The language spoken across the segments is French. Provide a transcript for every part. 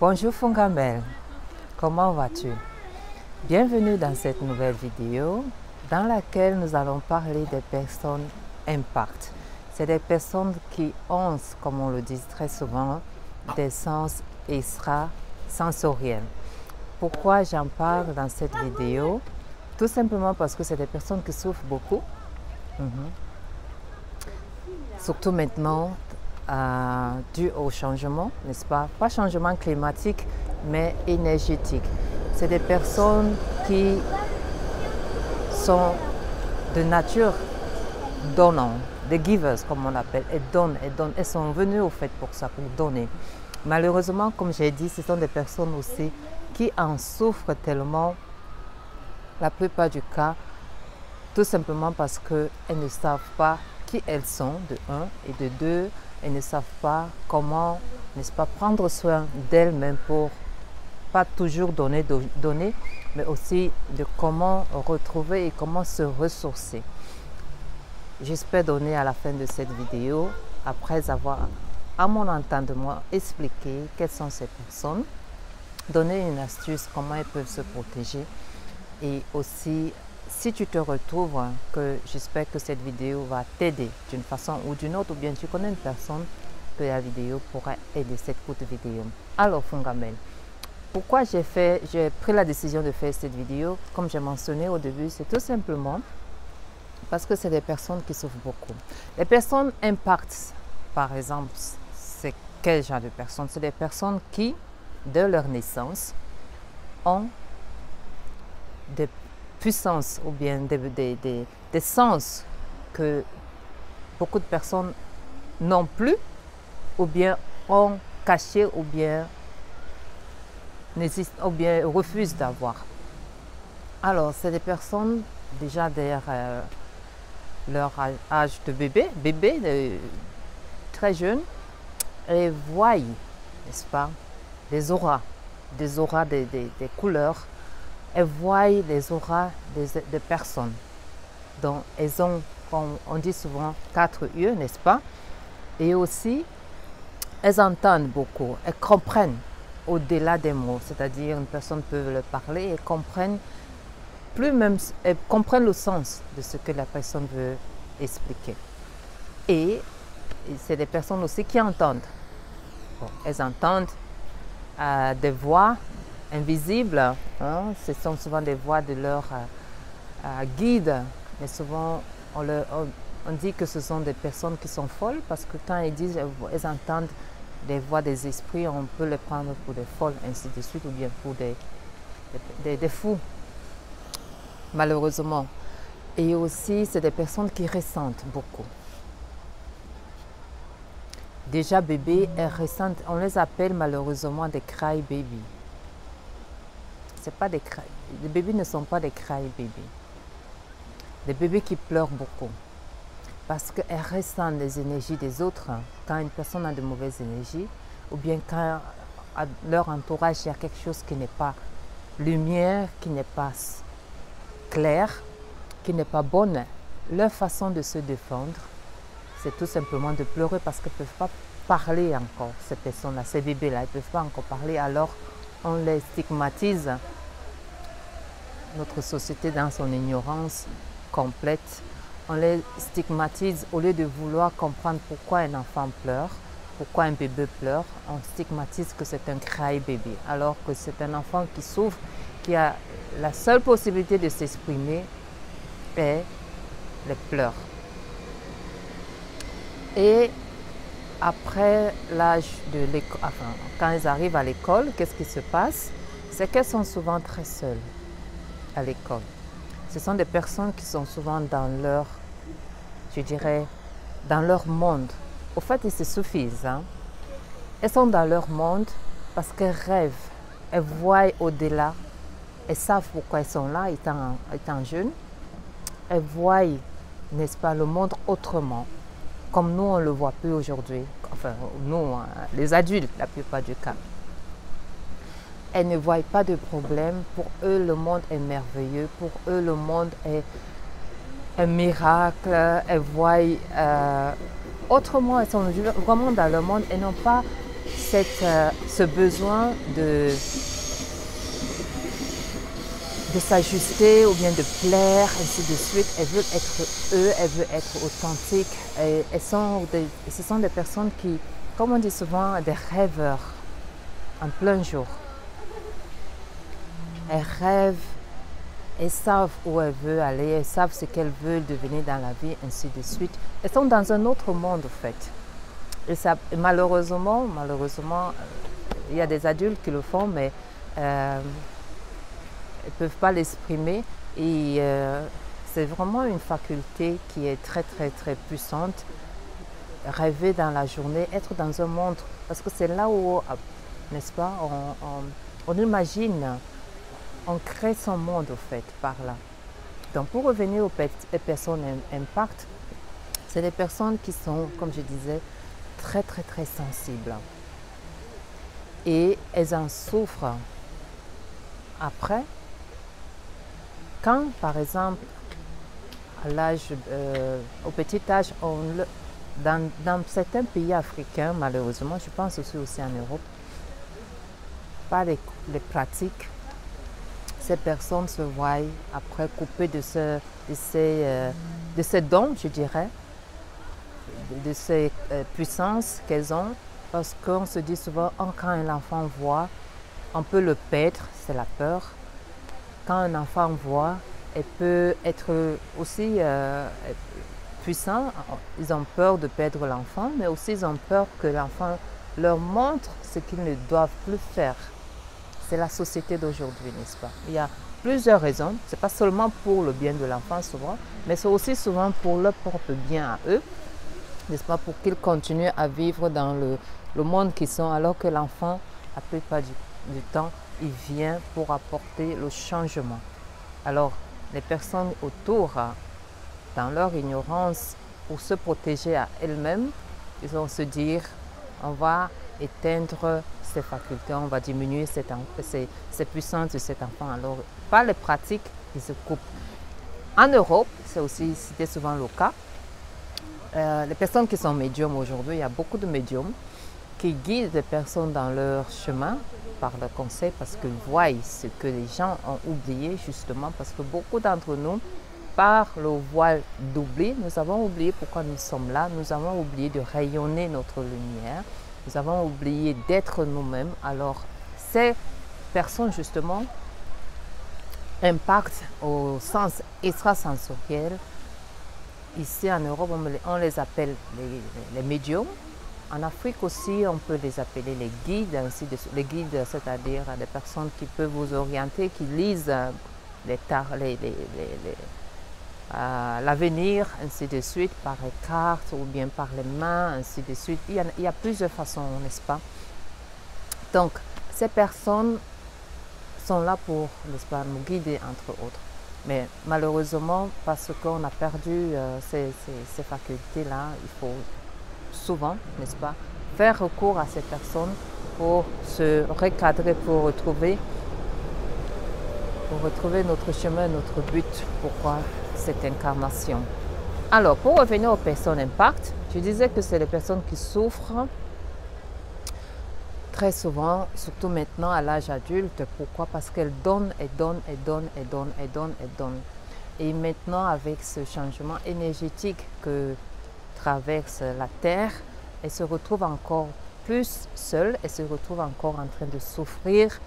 Bonjour Fungamel, comment vas-tu? Bienvenue dans cette nouvelle vidéo dans laquelle nous allons parler des personnes impact. C'est des personnes qui ont, comme on le dit très souvent, des sens extrasensoriels. Pourquoi j'en parle dans cette vidéo? Tout simplement parce que c'est des personnes qui souffrent beaucoup. Surtout maintenant, dû au changement, n'est-ce pas? Pas changement climatique, mais énergétique. C'est des personnes qui sont de nature donnant, des givers comme on appelle, et donnent. Elles sont venues au fait pour ça, pour donner. Malheureusement, comme j'ai dit, ce sont des personnes aussi qui en souffrent tellement, la plupart du cas, tout simplement parce qu'elles ne savent pas qui elles sont, de un, et de deux, elles ne savent pas comment, n'est-ce pas, prendre soin d'elles-mêmes pour pas toujours donner, mais aussi de comment retrouver et comment se ressourcer. J'espère donner à la fin de cette vidéo, après avoir, à mon entendement, expliqué quelles sont ces personnes, donner une astuce, comment elles peuvent se protéger, et aussi, si tu te retrouves, que j'espère que cette vidéo va t'aider d'une façon ou d'une autre, ou bien tu connais une personne que la vidéo pourra aider, cette courte vidéo. Alors Fungamel, pourquoi j'ai pris la décision de faire cette vidéo? Comme j'ai mentionné au début, c'est tout simplement parce que c'est des personnes qui souffrent beaucoup. Les personnes impact, par exemple, c'est quel genre de personnes? C'est des personnes qui, de leur naissance, ont des puissances ou bien des sens que beaucoup de personnes n'ont plus ou bien ont caché ou bien refusent d'avoir. Alors, c'est des personnes déjà derrière leur âge de bébé très jeune, et voient, n'est-ce pas, des auras, des couleurs. Elles voient les auras des personnes. Donc, elles ont, comme on dit souvent, 4 yeux, n'est-ce pas? Et aussi, elles entendent beaucoup, elles comprennent au-delà des mots. C'est-à-dire, une personne peut leur parler et comprennent elles comprennent le sens de ce que la personne veut expliquer. Et c'est des personnes aussi qui entendent. Bon, elles entendent des voix invisibles, hein. Ce sont souvent des voix de leur guide, mais souvent on dit que ce sont des personnes qui sont folles, parce que quand elles entendent des voix des esprits, on peut les prendre pour des folles, ainsi de suite, ou bien pour des fous, malheureusement. Et aussi, c'est des personnes qui ressentent beaucoup. Déjà bébé, elles ressentent, on les appelle malheureusement des cry baby. C'est pas des cry, les bébés ne sont pas des cry baby. Des bébés qui pleurent beaucoup. Parce qu'elles ressentent les énergies des autres. Quand une personne a de mauvaises énergies, ou bien quand à leur entourage il y a quelque chose qui n'est pas lumière, qui n'est pas claire, qui n'est pas bonne, leur façon de se défendre, c'est tout simplement de pleurer, parce qu'elles ne peuvent pas parler encore, ces personnes-là, ces bébés-là, ils ne peuvent pas encore parler, alors on les stigmatise. Notre société, dans son ignorance complète, on les stigmatise. Au lieu de vouloir comprendre pourquoi un enfant pleure, pourquoi un bébé pleure, on stigmatise que c'est un cry baby, alors que c'est un enfant qui souffre, qui a la seule possibilité de s'exprimer est les pleurs. Et après l'âge de l'école, enfin, quand elles arrivent à l'école, qu'est-ce qui se passe? C'est qu'elles sont souvent très seules à l'école. Ce sont des personnes qui sont souvent dans leur, je dirais, dans leur monde. Au fait, elles se suffisent. Hein? Elles sont dans leur monde parce qu'elles rêvent, elles voient au-delà, elles savent pourquoi elles sont là, étant jeunes. Elles voient, n'est-ce pas, le monde autrement, comme nous on ne le voit plus aujourd'hui. Enfin, nous, les adultes, la plupart du cas. Elles ne voient pas de problème. Pour eux, le monde est merveilleux. Pour eux, le monde est un miracle. Elles voient autrement. Elles sont vraiment dans le monde et n'ont pas ce besoin de s'ajuster ou bien de plaire, ainsi de suite. Elles veulent être eux, elles veulent être authentiques. Et ce sont des personnes qui, comme on dit souvent, des rêveurs en plein jour. Elles rêvent, elles savent où elles veulent aller, elles savent ce qu'elles veulent devenir dans la vie, ainsi de suite. Elles sont dans un autre monde, en fait. Et ça, malheureusement, il y a des adultes qui le font, mais ils ne peuvent pas l'exprimer. Et c'est vraiment une faculté qui est très, très, très puissante. Rêver dans la journée, être dans un monde, parce que c'est là où, n'est-ce pas, on imagine, on crée son monde, au fait, par là. Donc, pour revenir aux personnes impact, c'est des personnes qui sont, comme je disais, très, très, très sensibles. Et elles en souffrent. Après, quand, par exemple, au petit âge, dans certains pays africains, malheureusement, je pense aussi en Europe, par les pratiques, ces personnes se voient après coupées de ces dons, je dirais, de ces puissances qu'elles ont, parce qu'on se dit souvent, quand un enfant voit, on peut le perdre, c'est la peur. Quand un enfant voit, elle peut être aussi puissant. Ils ont peur de perdre l'enfant, mais aussi ils ont peur que l'enfant leur montre ce qu'ils ne doivent plus faire. C'est la société d'aujourd'hui, n'est-ce pas? Il y a plusieurs raisons. Ce n'est pas seulement pour le bien de l'enfant souvent, mais c'est aussi souvent pour leur propre bien à eux, n'est-ce pas? Pour qu'ils continuent à vivre dans le monde qu'ils sont, alors que l'enfant, la plupart du temps, il vient pour apporter le changement. Alors, les personnes autour, dans leur ignorance, pour se protéger à elles-mêmes, ils vont se dire, on va éteindre ses facultés, on va diminuer ses puissances de cet enfant. Alors, par les pratiques, ils se coupent. En Europe, c'était souvent le cas. Les personnes qui sont médiums aujourd'hui, il y a beaucoup de médiums qui guident les personnes dans leur chemin par le conseil, parce qu'ils voient ce que les gens ont oublié, justement, parce que beaucoup d'entre nous, par le voile d'oubli, nous avons oublié pourquoi nous sommes là, nous avons oublié de rayonner notre lumière, nous avons oublié d'être nous-mêmes. Alors, ces personnes, justement, impactent au sens extrasensoriel. Ici, en Europe, on les appelle les médiums. En Afrique aussi, on peut les appeler les guides, les guides, c'est-à-dire des personnes qui peuvent vous orienter, qui lisent l'avenir, ainsi de suite, par les cartes ou bien par les mains, ainsi de suite. Il y a plusieurs façons, n'est-ce pas? Donc, ces personnes sont là pour, n'est-ce pas, nous guider, entre autres. Mais malheureusement, parce qu'on a perdu ces facultés-là, il faut souvent, n'est-ce pas, faire recours à ces personnes pour se recadrer, pour retrouver notre chemin, notre but, pourquoi cette incarnation. Alors, pour revenir aux personnes impact, je disais que c'est les personnes qui souffrent très souvent, surtout maintenant à l'âge adulte. Pourquoi? Parce qu'elles donnent, elles donnent, elles donnent, elles donnent, elles donnent, elles donnent. Et maintenant, avec ce changement énergétique que traverse la Terre, elle se retrouve encore plus seule, elle se retrouve encore en train de souffrir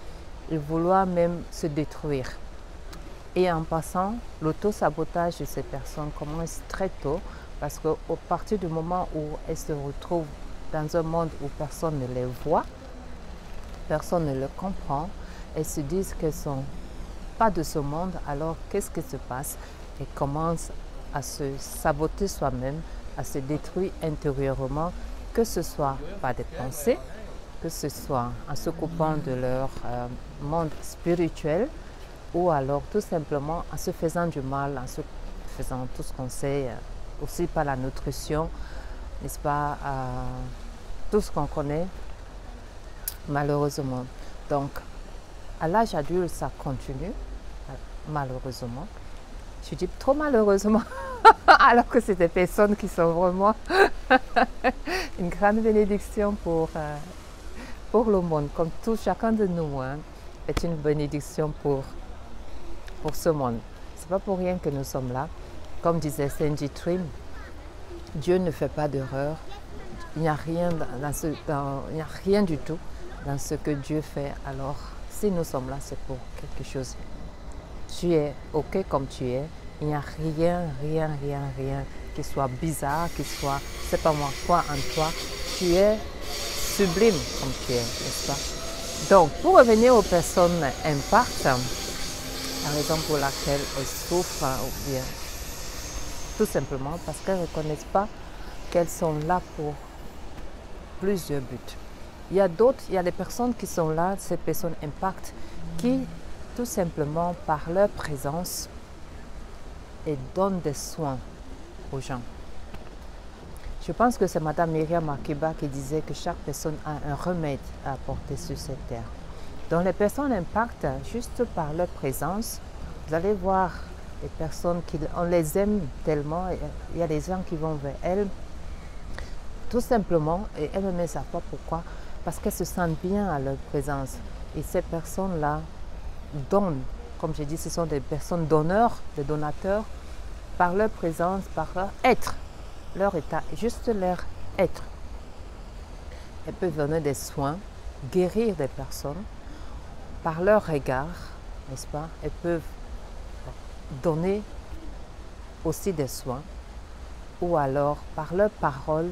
et vouloir même se détruire. Et en passant, l'auto-sabotage de ces personnes commence très tôt, parce qu'à partir du moment où elles se retrouvent dans un monde où personne ne les voit, personne ne les comprend, elles se disent qu'elles ne sont pas de ce monde. Alors qu'est-ce qui se passe? Elles commencent à se saboter soi-même, à se détruire intérieurement, que ce soit par des pensées, que ce soit en se coupant de leur monde spirituel, ou alors tout simplement en se faisant du mal, en se faisant tout ce qu'on sait, aussi par la nutrition, n'est-ce pas, tout ce qu'on connaît, malheureusement. Donc, à l'âge adulte, ça continue, malheureusement. Je dis trop malheureusement, alors que c'est des personnes qui sont vraiment une grande bénédiction pour pour le monde, comme tout chacun de nous, hein, est une bénédiction pour ce monde. C'est pas pour rien que nous sommes là. Comme disait Sandy Trim, Dieu ne fait pas d'erreur. Il n'y a rien il n'y a rien du tout dans ce que Dieu fait. Alors, si nous sommes là, c'est pour quelque chose. Tu es OK comme tu es. Il n'y a rien qui soit bizarre, qui soit, c'est pas moi, quoi en toi. Tu es sublime comme tu es, n'est-ce pas? Donc, pour revenir aux personnes impactes, la raison pour laquelle elles souffrent, ou bien tout simplement parce qu'elles ne reconnaissent pas qu'elles sont là pour plusieurs buts. Il y a des personnes qui sont là, ces personnes impactes, qui tout simplement par leur présence et donnent des soins aux gens. Je pense que c'est Madame Myriam Makeba qui disait que chaque personne a un remède à apporter sur cette terre. Donc les personnes impactent juste par leur présence. Vous allez voir les personnes on les aime tellement. Il y a des gens qui vont vers elles tout simplement, et elles-mêmes ne savent pas pourquoi, parce qu'elles se sentent bien à leur présence. Et ces personnes-là donnent, comme j'ai dit, ce sont des personnes donneurs, des donateurs, par leur présence, par leur être, leur état, juste leur être. Elles peuvent donner des soins, guérir des personnes, par leur regard, n'est-ce pas? Elles peuvent donner aussi des soins, ou alors par leur parole,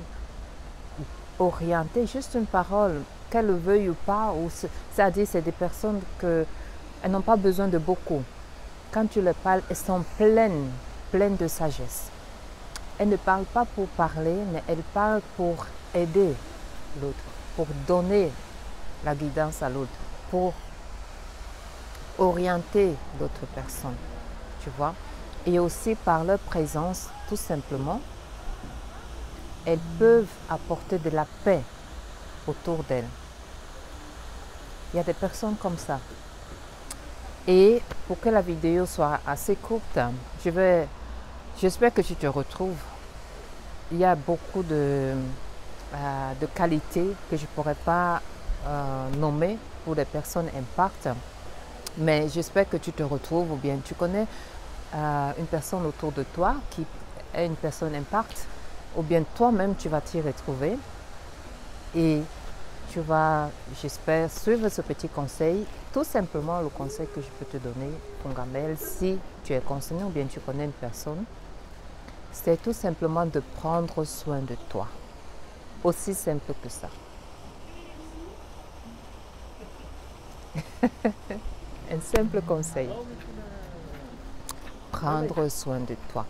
orienter juste une parole, qu'elle le veuille ou pas, c'est-à-dire c'est des personnes elles n'ont pas besoin de beaucoup. Quand tu leur parles, elles sont pleines de sagesse. Elles ne parlent pas pour parler, mais elles parlent pour aider l'autre, pour donner la guidance à l'autre, pour orienter d'autres personnes, tu vois. Et aussi par leur présence, tout simplement, elles peuvent apporter de la paix autour d'elles. Il y a des personnes comme ça. Et pour que la vidéo soit assez courte, j'espère que tu te retrouves. Il y a beaucoup de qualités que je ne pourrais pas nommer pour les personnes impactes. Mais j'espère que tu te retrouves, ou bien tu connais une personne autour de toi qui est une personne impacte, ou bien toi-même tu vas t'y retrouver et tu vas, j'espère, suivre ce petit conseil. Tout simplement le conseil que je peux te donner, Fongamel, si tu es concerné ou bien tu connais une personne, c'est tout simplement de prendre soin de toi. Aussi simple que ça. Un simple conseil. Prendre soin de toi.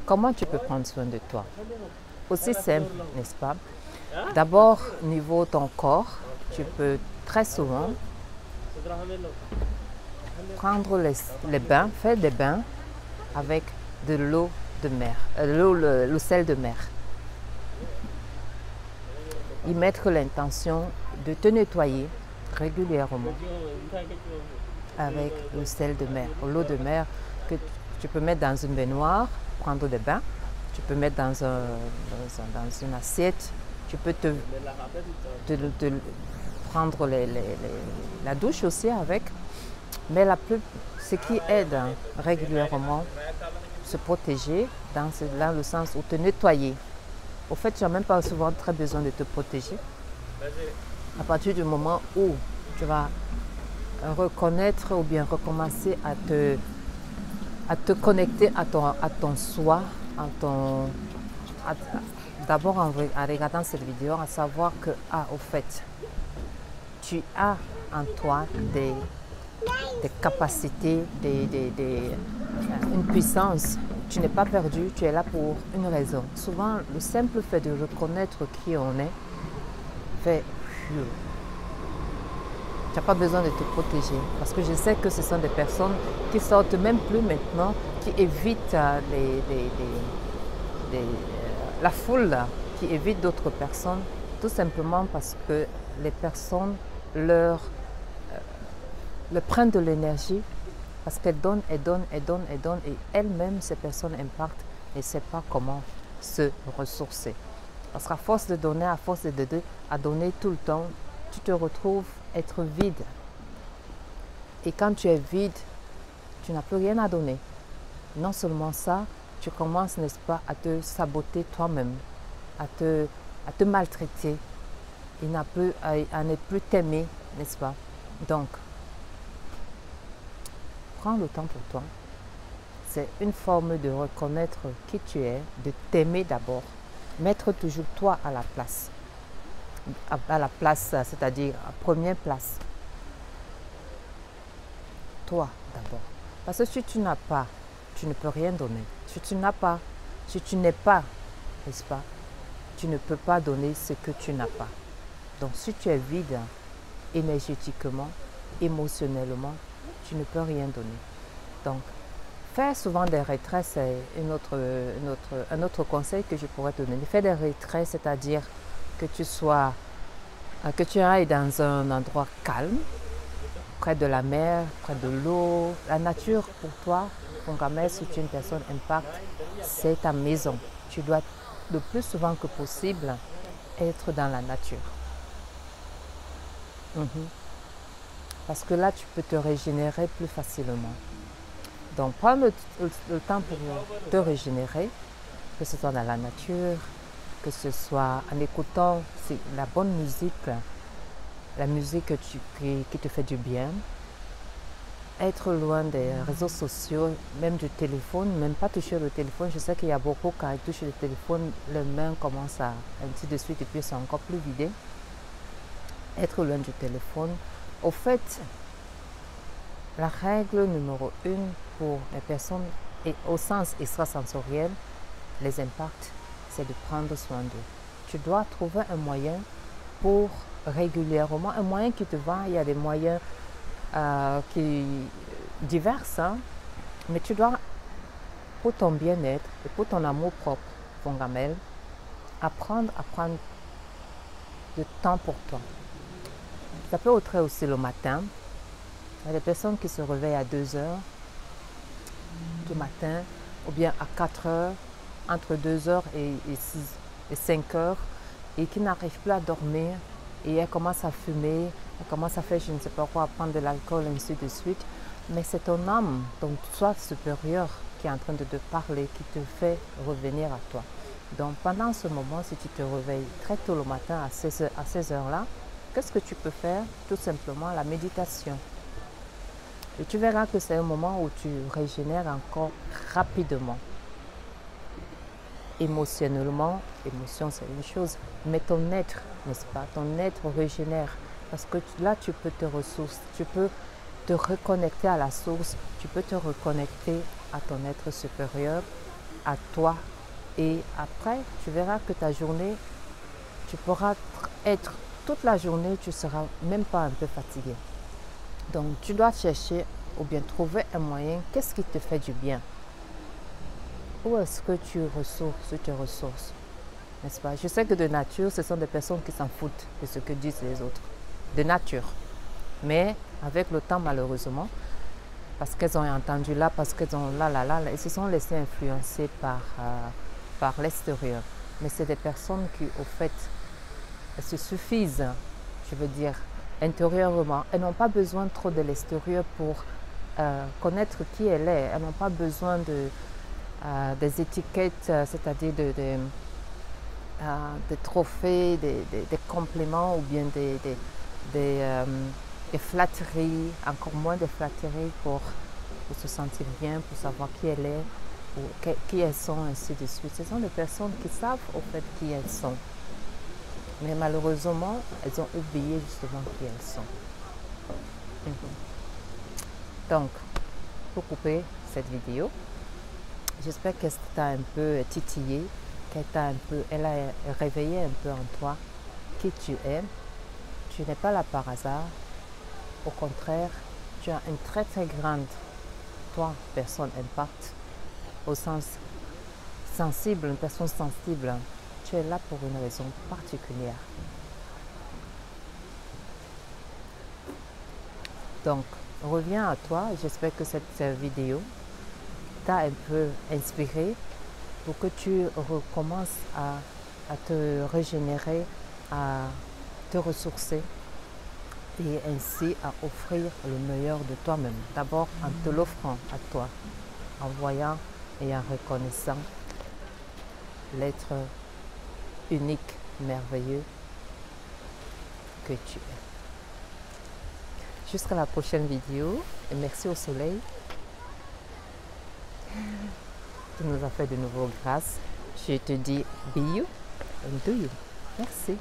Comment tu peux prendre soin de toi? Aussi simple, n'est-ce pas? D'abord, niveau ton corps, tu peux très souvent prendre les bains, faire des bains avec de l'eau de mer, le sel de mer. Y mettre l'intention de te nettoyer régulièrement avec le sel de mer, l'eau de mer que tu peux mettre dans une baignoire, prendre des bains, tu peux mettre dans une assiette, tu peux prendre la douche aussi avec, mais ce qui aide régulièrement, se protéger dans le sens où te nettoyer. Au fait, tu n'as même pas souvent très besoin de te protéger. À partir du moment où tu vas reconnaître ou bien recommencer à te connecter à ton soi, d'abord en regardant cette vidéo, à savoir que, au fait, tu as en toi des capacités, une puissance. Tu n'es pas perdu, tu es là pour une raison. Souvent, le simple fait de reconnaître qui on est fait... Tu n'as pas besoin de te protéger. Parce que je sais que ce sont des personnes qui sortent même plus maintenant, qui évitent la foule, qui évitent d'autres personnes, tout simplement parce que les personnes leur prennent de l'énergie, parce qu'elles donnent et elles-mêmes, ces personnes impactent, ne savent pas comment se ressourcer. Parce qu'à force de donner, à force de donner tout le temps, tu te retrouves être vide. Et quand tu es vide, tu n'as plus rien à donner. Non seulement ça, tu commences, n'est-ce pas, à te saboter toi-même, à te maltraiter, à ne plus t'aimer, n'est-ce pas? Donc, prends le temps pour toi. C'est une forme de reconnaître qui tu es, de t'aimer d'abord, mettre toujours toi à la place. À la place, c'est-à-dire à première place. Toi d'abord. Parce que si tu n'as pas, tu ne peux rien donner. Si tu n'as pas, si tu n'es pas, n'est-ce pas, tu ne peux pas donner ce que tu n'as pas. Donc si tu es vide énergétiquement, émotionnellement, tu ne peux rien donner. Donc, faire souvent des retraits, c'est un autre conseil que je pourrais te donner. Faire des retraits, c'est-à-dire que tu ailles dans un endroit calme, près de la mer, près de l'eau. La nature, pour toi, Fongamel, si tu es une personne impact, c'est ta maison. Tu dois le plus souvent que possible être dans la nature. Parce que là, tu peux te régénérer plus facilement. Donc, prends le temps pour te régénérer, que ce soit dans la nature, que ce soit en écoutant la bonne musique, la musique qui te fait du bien, être loin des réseaux sociaux, même du téléphone, même pas toucher le téléphone. Je sais qu'il y a beaucoup, quand ils touchent le téléphone, les mains commencent à ainsi de suite et puis c'est encore plus vidé. Être loin du téléphone. Au fait, la règle numéro 1 pour les personnes et au sens extrasensoriel, les impacts, c'est de prendre soin d'eux. Tu dois trouver un moyen pour régulièrement, un moyen qui te va, il y a des moyens qui divers, hein, mais tu dois, pour ton bien-être et pour ton amour propre, Fongamel, apprendre à prendre du temps pour toi. Ça peut être aussi le matin. Il y a des personnes qui se réveillent à 2 heures du matin ou bien à 4 heures, entre 2 heures et 5 heures, et qui n'arrivent plus à dormir et elles commencent à fumer, elles commencent à faire je ne sais pas quoi, à prendre de l'alcool, ainsi de suite. Mais c'est ton âme, donc toi supérieur, qui est en train de te parler, qui te fait revenir à toi. Donc pendant ce moment, si tu te réveilles très tôt le matin à ces heures-là, qu'est-ce que tu peux faire? Tout simplement la méditation. Et tu verras que c'est un moment où tu régénères encore rapidement. Émotionnellement, émotion c'est une chose, mais ton être, n'est-ce pas? Ton être régénère. Parce que là, tu peux te ressourcer, tu peux te reconnecter à la source, tu peux te reconnecter à ton être supérieur, à toi. Et après, tu verras que ta journée, tu pourras être toute la journée, tu ne seras même pas un peu fatigué. Donc, tu dois chercher ou bien trouver un moyen, qu'est-ce qui te fait du bien? Où est-ce que tu te ressources? N'est-ce pas? Je sais que de nature, ce sont des personnes qui s'en foutent de ce que disent les autres. De nature. Mais avec le temps, malheureusement, parce qu'elles ont entendu là, parce qu'elles ont là, elles se sont laissées influencer par l'extérieur. Mais c'est des personnes qui, au fait, elles se suffisent, je veux dire, intérieurement. Elles n'ont pas besoin trop de l'extérieur pour connaître qui elle est. Elles n'ont pas besoin des étiquettes, c'est-à-dire des trophées, des compliments ou bien des flatteries, encore moins des flatteries pour se sentir bien, pour savoir qui elle est, ou qui elles sont, ainsi de suite. Ce sont des personnes qui savent au fait qui elles sont. Mais malheureusement, elles ont oublié justement qui elles sont. Donc, pour couper cette vidéo, j'espère qu'elle t'a un peu titillé, elle a réveillé un peu en toi qui tu es. Tu n'es pas là par hasard. Au contraire, tu as une très très grande, toi, personne impact, au sens sensible, une personne sensible. Tu es là pour une raison particulière. Donc, reviens à toi. J'espère que cette vidéo t'a un peu inspiré pour que tu recommences à te régénérer, à te ressourcer et ainsi à offrir le meilleur de toi-même. D'abord en te l'offrant à toi, en voyant et en reconnaissant l'être unique, merveilleux que tu es. Jusqu'à la prochaine vidéo et merci au soleil qui nous a fait de nouveau grâce. Je te dis be you and do you. Merci.